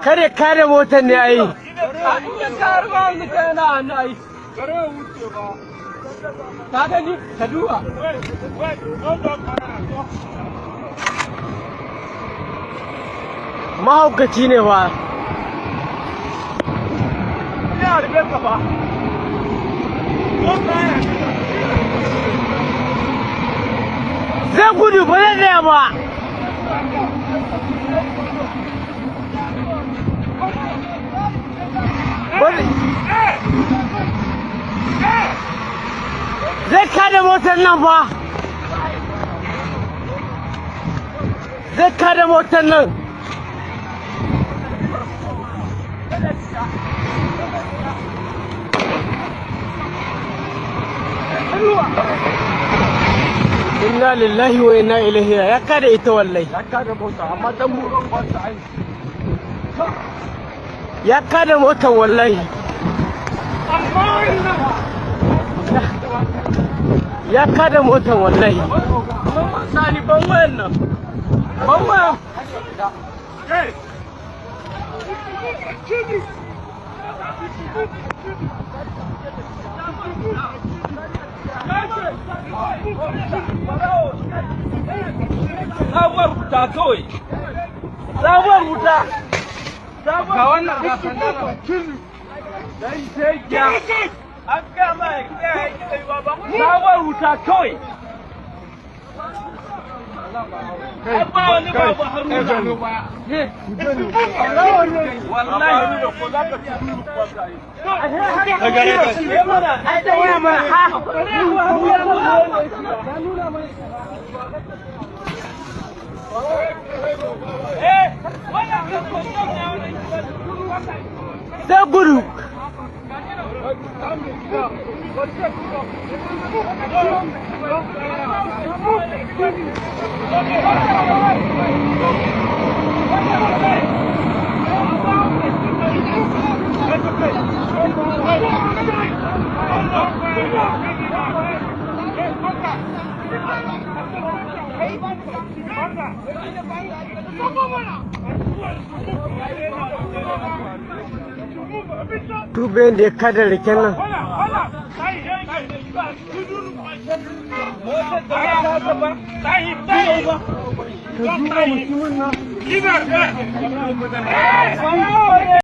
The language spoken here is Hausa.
Kare kare motar ne ai. Ka gani ka duba. Mahaukaci ne ba. Zai gudu ba zai tsaya ba. Zai kada motar nan ba. Zai kada motar nan. Inna lillahi wa inna ilaihi ya kada ita wallahi. Ya kada motar amma dan buron ba ta ai. Ya kada motar wallahi. Ya kada motar wallahi. Sani ban wayan nan. Ban wayan. Sabuwar wuta kawai. Sabuwar wuta. Ga wannan ga sandana. Dan sai ya. An gama ya kiyaye kai baba. Sabuwar wuta kawai. Abba wani babu haruna. Wallahi da ko za ka ci sai gudu. Tuben da ya kada riken nan. Ka duba mutumin nan.